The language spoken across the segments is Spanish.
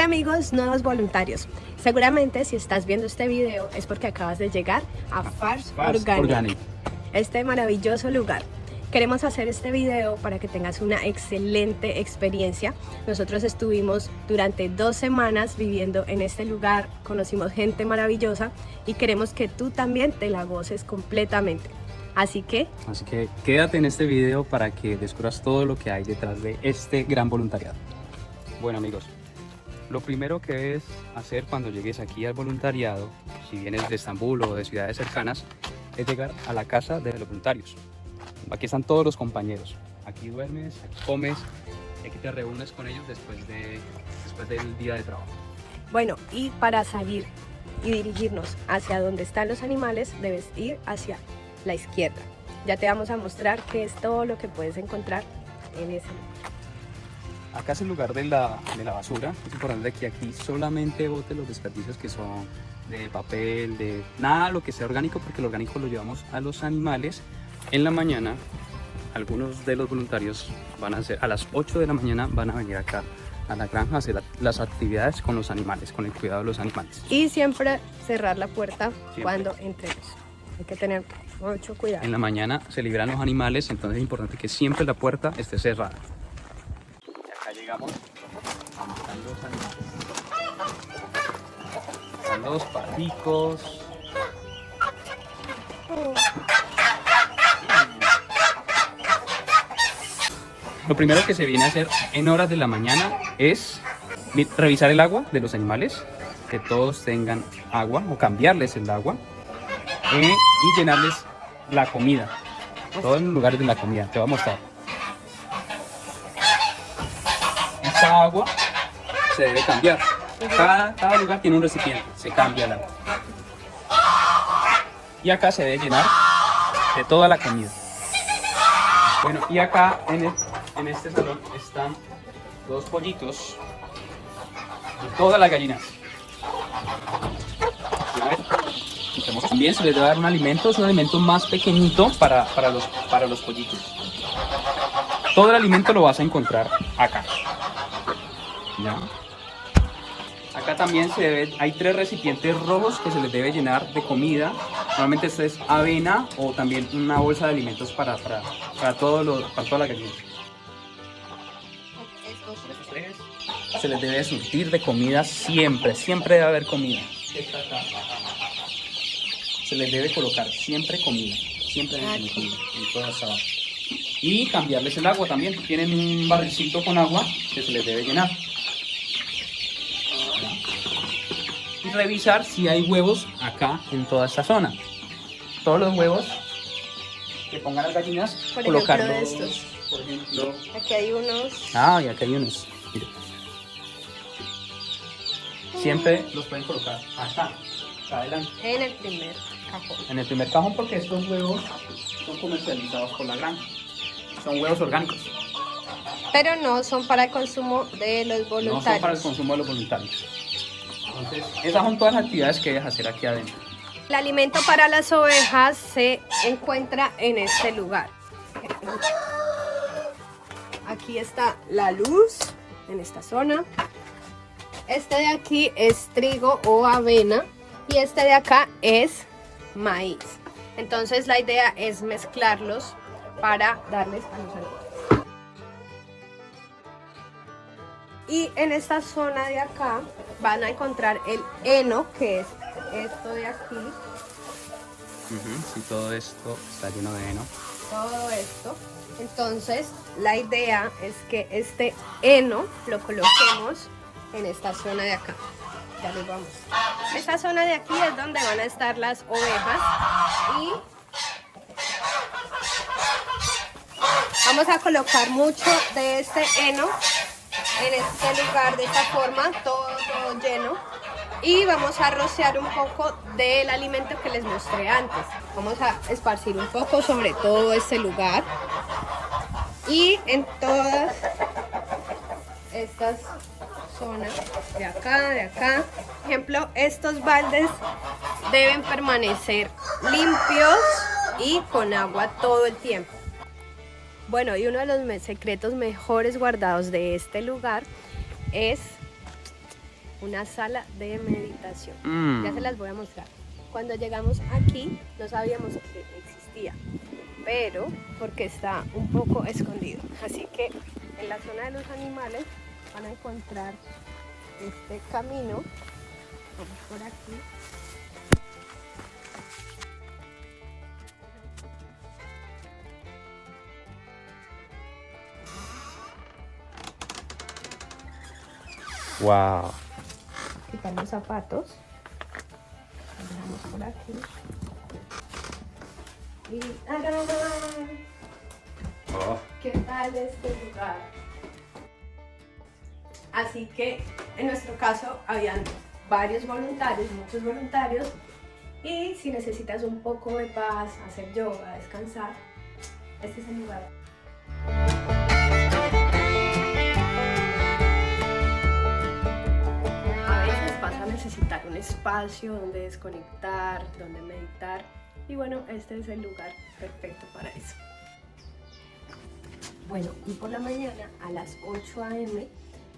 amigos, nuevos voluntarios. Seguramente si estás viendo este video es porque acabas de llegar a Farms Organic, este maravilloso lugar. Queremos hacer este video para que tengas una excelente experiencia. Nosotros estuvimos durante 2 semanas viviendo en este lugar, conocimos gente maravillosa y queremos que tú también te la goces completamente. Así que quédate en este video para que descubras todo lo que hay detrás de este gran voluntariado. Bueno amigos, lo primero que debes hacer cuando llegues aquí al voluntariado, si vienes de Estambul o de ciudades cercanas, es llegar a la casa de los voluntarios. Aquí están todos los compañeros. Aquí duermes, aquí comes, y aquí te reúnes con ellos después del día de trabajo. bueno, y para salir y dirigirnos hacia donde están los animales, debes ir hacia la izquierda. Ya te vamos a mostrar qué es todo lo que puedes encontrar en ese lugar. Acá es el lugar de la basura. Es importante que aquí solamente botes los desperdicios que son de papel, de nada lo que sea orgánico, porque lo orgánico lo llevamos a los animales. En la mañana, algunos de los voluntarios van a hacer, a las 8 de la mañana van a venir acá a la granja a hacer las actividades con los animales, con el cuidado de los animales. Y siempre cerrar la puerta cuando entremos. Hay que tener mucho cuidado. En la mañana se liberan los animales, entonces es importante que siempre la puerta esté cerrada. Y acá llegamos, están los animales. Están los paticos. Lo primero que se viene a hacer en horas de la mañana es revisar el agua de los animales, que todos tengan agua o cambiarles el agua y llenarles la comida, todos los lugares de la comida. Te voy a mostrar. Esta agua se debe cambiar. Cada lugar tiene un recipiente, se cambia el agua. Y acá se debe llenar de toda la comida. Bueno, y acá en este salón están los pollitos y todas las gallinas. También se les debe dar un alimento, es un alimento más pequeñito para los pollitos. Todo el alimento lo vas a encontrar acá. ¿Ya? Acá también hay 3 recipientes rojos que se les debe llenar de comida. Normalmente esto es avena o también una bolsa de alimentos para todas las gallinas. Se les debe surtir de comida siempre debe haber comida. Se les debe colocar siempre comida, siempre debe tener comida en toda esta barra. Y cambiarles el agua también. Tienen un barrilcito con agua que se les debe llenar. Y revisar si hay huevos acá en toda esta zona. Todos los huevos que pongan las gallinas, por colocarlos. Ejemplo, de estos. Por ejemplo. Aquí hay unos. Ah, y acá hay unos. Mira. Siempre los pueden colocar acá adelante. En el primer cajón. En el primer cajón, porque estos huevos son comercializados por la granja. Son huevos orgánicos. Pero no son para el consumo de los voluntarios. No son para el consumo de los voluntarios. Entonces, esas son todas las actividades que debes hacer aquí adentro. El alimento para las ovejas se encuentra en este lugar. Aquí está la luz, en esta zona. Este de aquí es trigo o avena y este de acá es maíz. Entonces la idea es mezclarlos para darles a los animales. Y en esta zona de acá van a encontrar el heno, que es esto de aquí. Sí, todo esto está lleno de heno. Todo esto. Entonces la idea es que este heno lo coloquemos en esta zona de acá. Ya les vamos. Esta zona de aquí es donde van a estar las ovejas y vamos a colocar mucho de este heno en este lugar de esta forma, todo lleno, y vamos a rociar un poco del alimento que les mostré antes. Vamos a esparcir un poco sobre todo este lugar y en todas estas zonas de acá. Por ejemplo, estos baldes deben permanecer limpios y con agua todo el tiempo. Bueno, y uno de los secretos mejores guardados de este lugar es una sala de meditación. Mm. Ya se las voy a mostrar. Cuando llegamos aquí no sabíamos que existía, pero porque está un poco escondido. Así que en la zona de los animales van a encontrar este camino. Vamos por aquí. Wow. Quitar los zapatos. Vamos por aquí. Y ¡tarán! Oh. ¿Qué tal este lugar? Así que en nuestro caso habían varios voluntarios, muchos voluntarios, y si necesitas un poco de paz, hacer yoga, descansar, este es el lugar. A veces vas a necesitar un espacio donde desconectar, donde meditar, y bueno, este es el lugar perfecto para eso. Bueno, y por la mañana a las 8 a.m.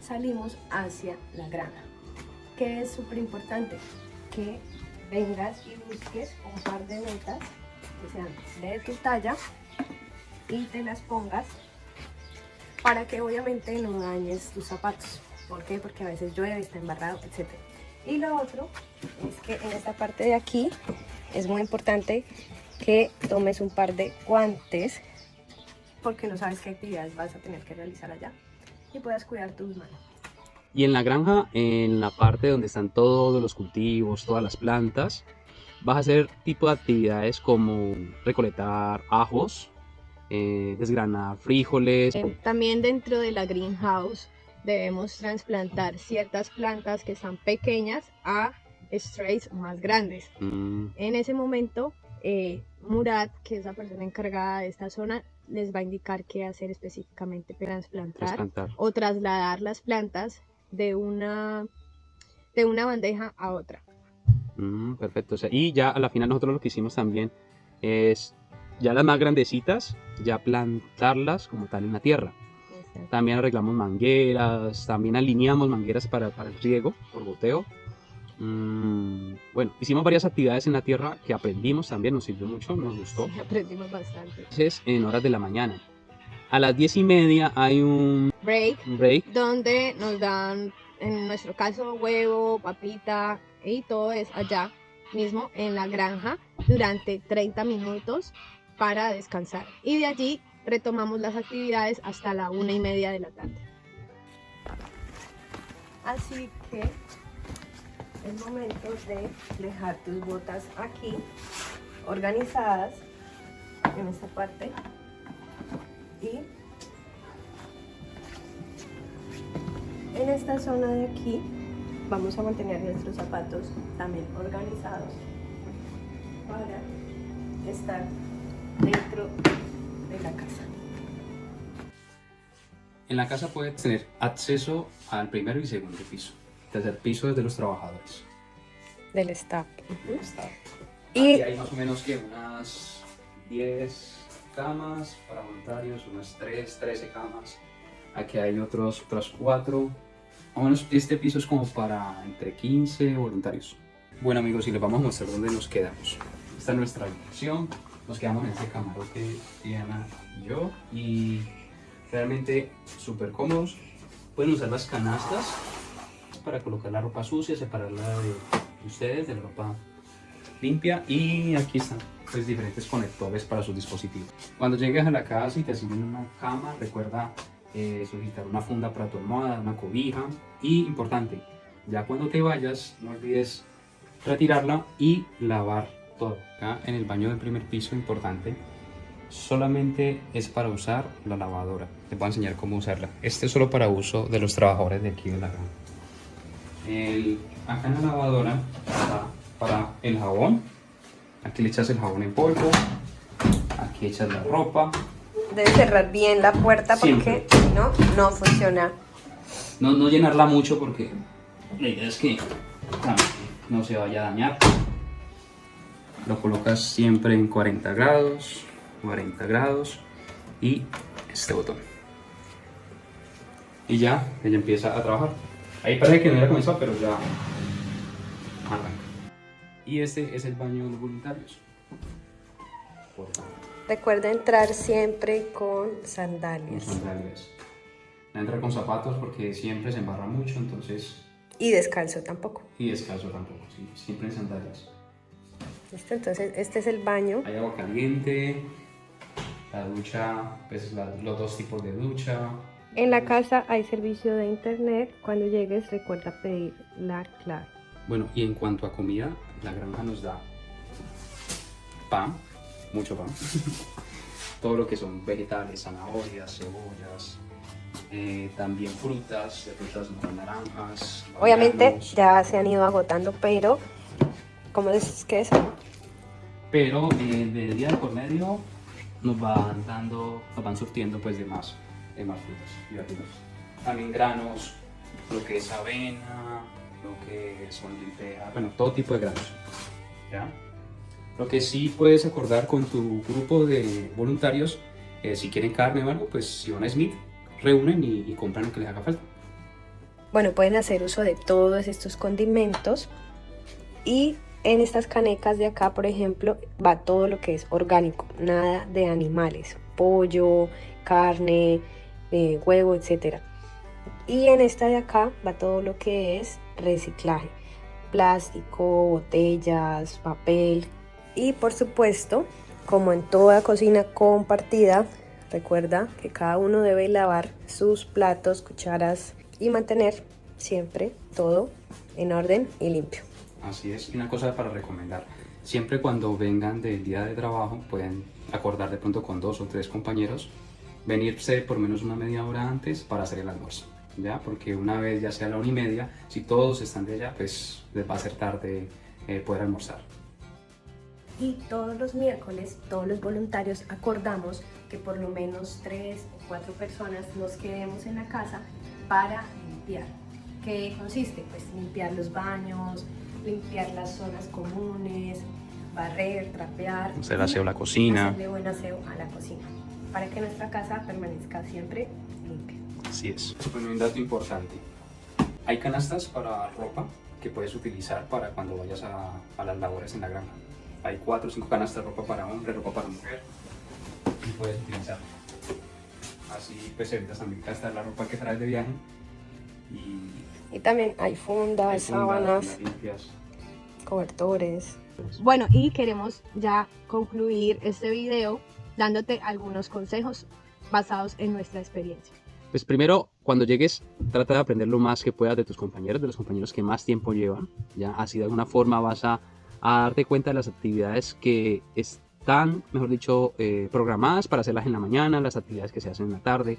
salimos hacia la granja, que es súper importante que vengas y busques un par de botas que sean de tu talla y te las pongas para que obviamente no dañes tus zapatos. ¿Por qué? Porque a veces llueve, está embarrado, etc. Y lo otro es que en esta parte de aquí es muy importante que tomes un par de guantes, porque no sabes qué actividades vas a tener que realizar allá y puedas cuidar tus manos. Y en la granja, en la parte donde están todos los cultivos, todas las plantas, vas a hacer tipo de actividades como recolectar ajos, desgranar frijoles. También dentro de la greenhouse debemos trasplantar ciertas plantas que están pequeñas a strays más grandes. En ese momento, Murat, que es la persona encargada de esta zona, les va a indicar qué hacer específicamente para trasplantar o trasladar las plantas de una bandeja a otra. Perfecto. O sea, y ya a la final nosotros lo que hicimos también es ya las más grandecitas, ya plantarlas como tal en la tierra. Exacto. También arreglamos mangueras, también alineamos mangueras para el riego por goteo. Bueno, hicimos varias actividades en la tierra que aprendimos también, nos sirvió mucho, nos gustó. Sí, aprendimos bastante. Entonces, en horas de la mañana. A las 10:30 hay un break donde nos dan, en nuestro caso, huevo, papita, y todo es allá mismo en la granja durante 30 minutos para descansar. Y de allí retomamos las actividades hasta la 1:30 de la tarde. Así que es momento de dejar tus botas aquí, organizadas en esta parte. Y en esta zona de aquí vamos a mantener nuestros zapatos también organizados para estar dentro de la casa. En la casa puedes tener acceso al primero y segundo piso. El tercer piso es de los trabajadores. Del staff. Y aquí hay más o menos que unas 10 camas para voluntarios, unas 13 camas. Aquí hay otras 4. Más o menos este piso es como para entre 15 voluntarios. Bueno amigos, y les vamos a mostrar dónde nos quedamos. Esta es nuestra habitación. Nos quedamos en este camarote, Diana y yo. Y realmente súper cómodos. Pueden usar las canastas para colocar la ropa sucia, separarla de ustedes de la ropa limpia. Y aquí están pues diferentes conectores para sus dispositivos. Cuando llegues a la casa y te asignen una cama, recuerda solicitar una funda para tu almohada, una cobija. Y importante, ya cuando te vayas no olvides retirarla y lavar todo. Acá en el baño del primer piso, importante, solamente es para usar la lavadora. Te voy a enseñar cómo usarla. Este es solo para uso de los trabajadores de aquí de la granja. Acá en la lavadora está para el jabón. Aquí le echas el jabón en polvo. Aquí echas la ropa. Debes cerrar bien la puerta Siempre. porque si no, no funciona. No llenarla mucho porque la idea es que no se vaya a dañar. Lo colocas siempre en 40 grados y este botón. Y ya, ella empieza a trabajar. Ahí parece que no hubiera comenzado, pero ya arranca. Y este es el baño de los voluntarios. Por favor. Recuerda entrar siempre con Con sandalias. sandalias. No entra con zapatos porque siempre se embarra mucho, entonces... Y descalzo tampoco. Y descalzo tampoco, sí, siempre en sandalias. ¿Listo? Entonces este es el baño. Hay agua caliente, la ducha, pues los dos tipos de ducha. En la casa hay servicio de internet. Cuando llegues recuerda pedir la clave. Bueno, y en cuanto a comida, la granja nos da pan, mucho pan. Todo lo que son vegetales, zanahorias, cebollas, también frutas, de frutas naranjas. Obviamente bananos. ya se han ido agotando, pero ¿cómo es que es? Pero de día de por medio nos van surtiendo pues de más frutas y verduras. También granos, lo que es avena, lo que son lentejas, bueno, todo tipo de granos. ¿Ya? Lo que sí puedes acordar con tu grupo de voluntarios, si quieren carne o algo, pues si van a Smith, reúnen y compran lo que les haga falta. Bueno, pueden hacer uso de todos estos condimentos y en estas canecas de acá, por ejemplo, va todo lo que es orgánico, nada de animales, pollo, carne, huevo, etc. Y en esta de acá va todo lo que es reciclaje, plástico, botellas, papel y por supuesto, como en toda cocina compartida, recuerda que cada uno debe lavar sus platos, cucharas y mantener siempre todo en orden y limpio. Así es, y una cosa para recomendar, siempre cuando vengan del día de trabajo pueden acordar de pronto con 2 o 3 compañeros, venirse por menos una media hora antes para hacer el almuerzo, ¿ya? Porque una vez ya sea la 1:30, si todos están de allá, pues les va a ser tarde poder almorzar. Y todos los miércoles, todos los voluntarios acordamos que por lo menos 3 o 4 personas nos quedemos en la casa para limpiar. ¿Qué consiste? Pues limpiar los baños, limpiar las zonas comunes, barrer, trapear. Hacer aseo a la cocina. Hacerle buen aseo a la cocina, para que nuestra casa permanezca siempre limpia. Así es. Bueno, un dato importante. Hay canastas para ropa que puedes utilizar para cuando vayas a las labores en la granja. Hay 4 o 5 canastas de ropa para hombre, ropa para mujer. Y puedes utilizar. Así pues evitas también gastar la ropa que traes de viaje. Y también hay fundas, sábanas, limpias. cobertores. Bueno, y queremos ya concluir este video dándote algunos consejos basados en nuestra experiencia. Pues primero, cuando llegues, trata de aprender lo más que puedas de tus compañeros, de los compañeros que más tiempo llevan. ¿Ya? Así de alguna forma vas a darte cuenta de las actividades que están, mejor dicho, programadas para hacerlas en la mañana, las actividades que se hacen en la tarde,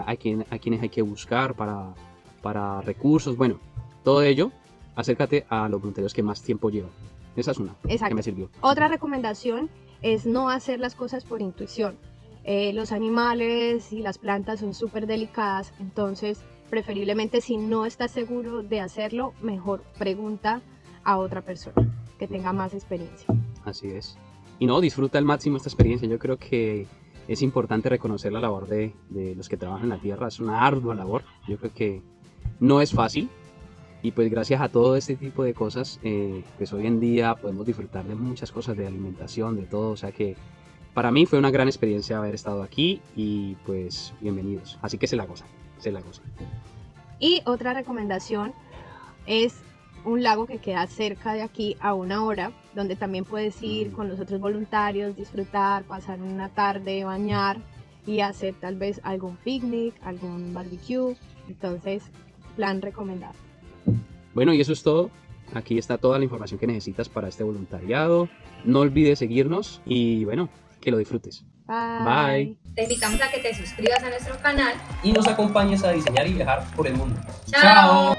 a quienes hay que buscar para recursos. Bueno, todo ello, acércate a los voluntarios que más tiempo llevan. Esa es una que me sirvió. Otra recomendación es no hacer las cosas por intuición. Los animales y las plantas son súper delicadas, entonces preferiblemente si no estás seguro de hacerlo, mejor pregunta a otra persona que tenga más experiencia. Así es. Y no, disfruta al máximo esta experiencia. Yo creo que es importante reconocer la labor de los que trabajan en la tierra. Es una ardua labor. Yo creo que no es fácil. Y pues gracias a todo este tipo de cosas, pues hoy en día podemos disfrutar de muchas cosas, de alimentación, de todo. O sea que para mí fue una gran experiencia haber estado aquí y pues bienvenidos. Así que se la gozan, se la gozan. Y otra recomendación es un lago que queda cerca de aquí a 1 hora, donde también puedes ir con los otros voluntarios, disfrutar, pasar una tarde, bañar y hacer tal vez algún picnic, algún barbecue. Entonces, plan recomendado. Bueno, y eso es todo. Aquí está toda la información que necesitas para este voluntariado. No olvides seguirnos y bueno, que lo disfrutes. Bye. Te invitamos a que te suscribas a nuestro canal y nos acompañes a diseñar y viajar por el mundo. ¡Chao!